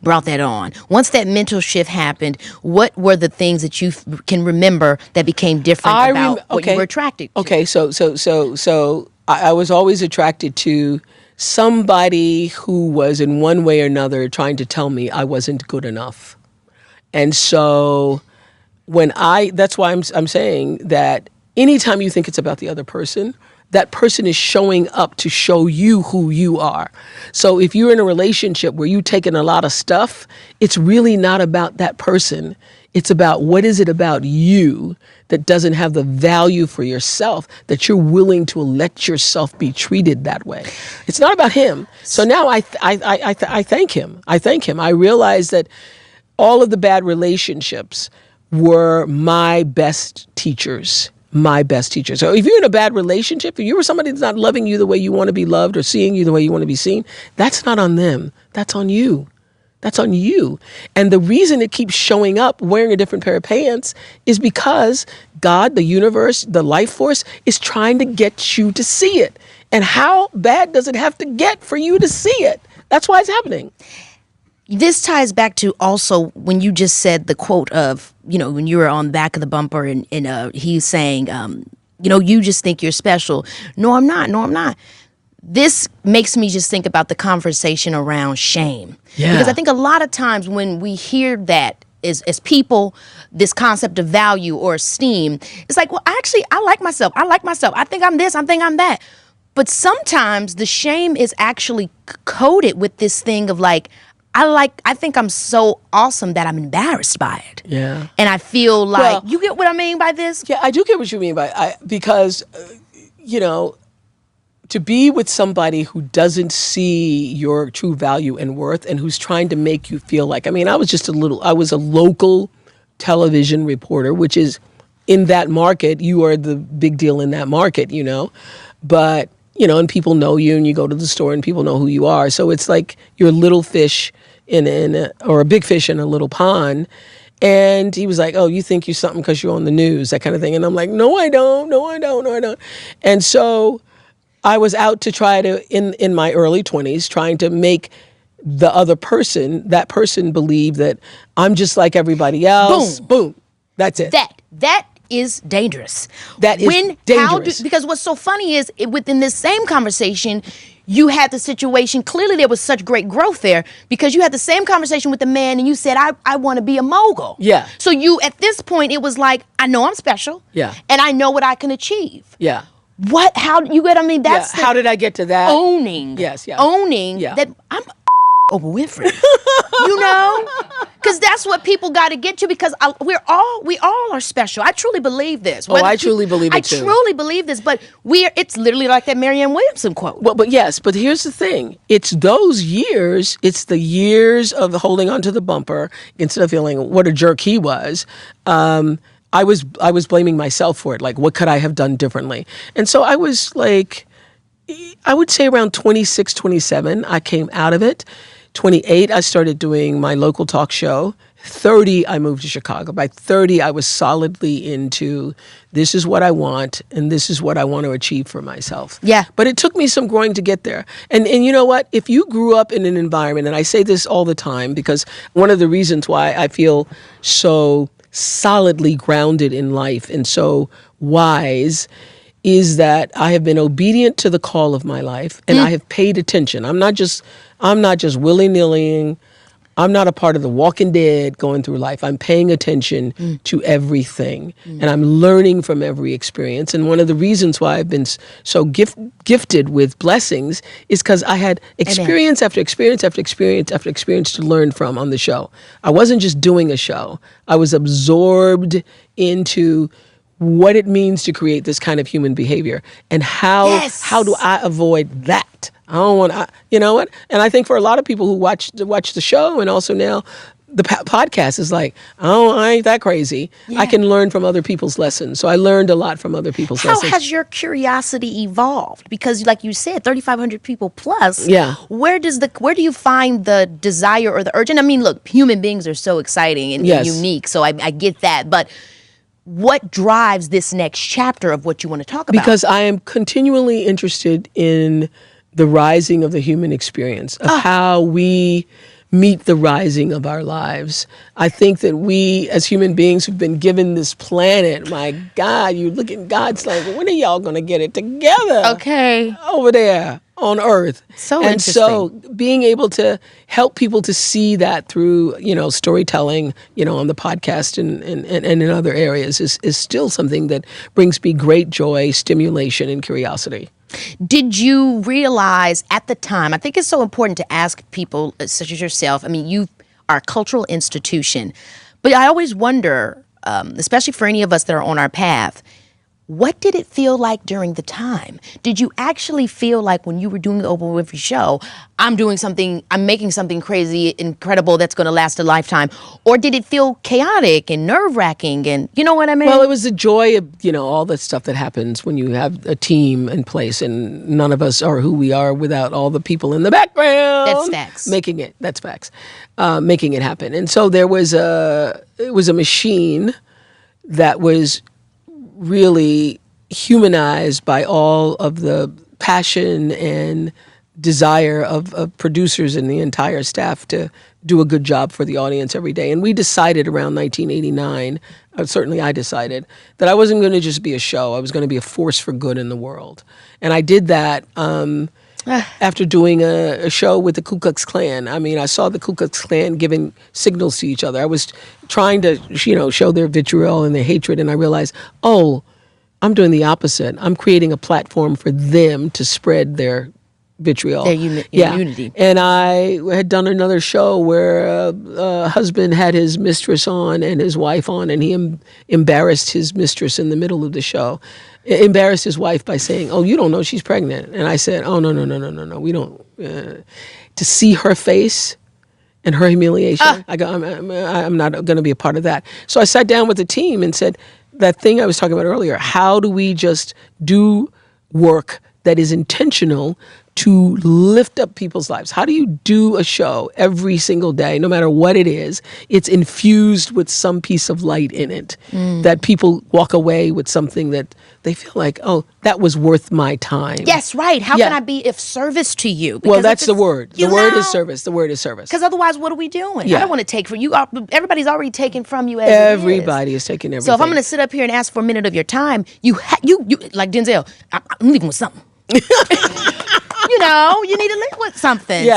brought that on. Once that mental shift happened, what were the things that you can remember that became different about what you were attracted to? Okay, so I was always attracted to somebody who was in one way or another trying to tell me I wasn't good enough. And so that's why I'm saying that anytime you think it's about the other person, that person is showing up to show you who you are. So if you're in a relationship where you've taken a lot of stuff, it's really not about that person. It's about what is it about you that doesn't have the value for yourself that you're willing to let yourself be treated that way. It's not about him. So now I thank him. I thank him. I realize that all of the bad relationships were my best teachers. My best teacher. So if you're in a bad relationship, if you were somebody that's not loving you the way you want to be loved or seeing you the way you want to be seen, that's not on them. That's on you. That's on you. And the reason it keeps showing up wearing a different pair of pants is because God, the universe, the life force is trying to get you to see it. And how bad does it have to get for you to see it? That's why it's happening. This ties back to also when you just said the quote of, when you were on the back of the bumper and he's saying, you just think you're special. No, I'm not. No, I'm not. This makes me just think about the conversation around shame. Yeah. Because I think a lot of times when we hear that as people, this concept of value or esteem, it's like, well, actually, I like myself. I like myself. I think I'm this. I think I'm that. But sometimes the shame is actually coded with this thing of like, I think I'm so awesome that I'm embarrassed by it. Yeah. And I feel like, you get what I mean by this? Yeah, I do get what you mean by because, to be with somebody who doesn't see your true value and worth and who's trying to make you feel like, I was a local television reporter, which is in that market, you are the big deal in that market, but, and people know you and you go to the store and people know who you are. So it's like you're a little fish or a big fish in a little pond. And he was like, oh, you think you're something because you're on the news, that kind of thing. And I'm like, no, I don't. No, I don't. No, I don't. And so I was out to try to, in my early 20s, trying to make the other person, that person believe that I'm just like everybody else. Boom. That's it. That is dangerous. That is dangerous. Because what's so funny is within this same conversation, you had the situation, clearly there was such great growth there because you had the same conversation with the man and you said, I want to be a mogul. Yeah. So at this point, it was like, I know I'm special. Yeah. And I know what I can achieve. Yeah. How, you get what I mean? That's how did I get to that? Owning. Yes, yeah. Owning that I'm Oprah Winfrey. Because that's what people got to get to because we all are special. I truly believe this. I truly believe it too. I truly believe this, but it's literally like that Marianne Williamson quote. Well, but here's the thing. It's those years, it's the years of holding onto the bumper instead of feeling what a jerk he was. I was blaming myself for it. Like, what could I have done differently? And so I was like, I would say around 26, 27, I came out of it. 28, I started doing my local talk show. 30, I moved to Chicago. By 30, I was solidly into this is what I want and this is what I want to achieve for myself. Yeah. But it took me some growing to get there. And you know what? If you grew up in an environment, and I say this all the time because one of the reasons why I feel so solidly grounded in life and so wise is that I have been obedient to the call of my life and I have paid attention. I'm not just willy-nillying. I'm not a part of the walking dead going through life. I'm paying attention to everything and I'm learning from every experience. And one of the reasons why I've been so gifted with blessings is because I had experience after experience after experience after experience to learn from on the show. I wasn't just doing a show. I was absorbed into what it means to create this kind of human behavior and how do I avoid that? I don't want to, you know what? And I think for a lot of people who watch the show and also now the podcast is like, oh, I ain't that crazy. Yeah. I can learn from other people's lessons. So I learned a lot from other people's lessons. How has your curiosity evolved? Because like you said, 3,500 people plus. Yeah. Where do you find the desire or the urge? And I mean, look, human beings are so exciting and unique. So I get that. But what drives this next chapter of what you want to talk about? Because I am continually interested in the rising of the human experience, of how we meet the rising of our lives. I think that we, as human beings who've been given this planet, my God, you look at God's like, when are y'all going to get it together? Okay. Over there on Earth. So and interesting. so being able to help people to see that through, storytelling, on the podcast and in other areas is still something that brings me great joy, stimulation, and curiosity. Did you realize at the time, I think it's so important to ask people such as yourself, I mean, you are a cultural institution, but I always wonder, especially for any of us that are on our path, what did it feel like during the time? Did you actually feel like when you were doing the Oprah Winfrey Show, I'm making something crazy, incredible that's going to last a lifetime? Or did it feel chaotic and nerve-wracking and, you know what I mean? Well, it was the joy of, all the stuff that happens when you have a team in place, and none of us are who we are without all the people in the background. That's facts. That's facts. Making it happen. And so it was a machine that was really humanized by all of the passion and desire of producers and the entire staff to do a good job for the audience every day. And we decided around 1989, certainly I decided, that I wasn't going to just be a show. I was going to be a force for good in the world. And I did that after doing a show with the Ku Klux Klan. I mean, I saw the Ku Klux Klan giving signals to each other. I was trying to, show their vitriol and their hatred, and I realized, I'm doing the opposite. I'm creating a platform for them to spread their vitriol. Their unity. And I had done another show where a husband had his mistress on and his wife on, and he embarrassed his mistress in the middle of the show. Embarrassed his wife by saying, "Oh, you don't know she's pregnant." And I said, "Oh, no, we don't." To see her face and her humiliation, I go, I'm not going to be a part of that. So I sat down with the team and said, that thing I was talking about earlier, how do we just do work that is intentional to lift up people's lives? How do you do a show every single day, no matter what it is? It's infused with some piece of light in it, that people walk away with something that they feel like, oh, that was worth my time. Yes, right. How can I be of service to you? Well, that's the word. The word is service. The word is service. Because otherwise, what are we doing? Yeah. I don't want to take from you. Everybody's already taken from you as Everybody is taking everything. So if I'm going to sit up here and ask for a minute of your time, you like Denzel, I'm leaving with something. You need to leave with something. Yeah.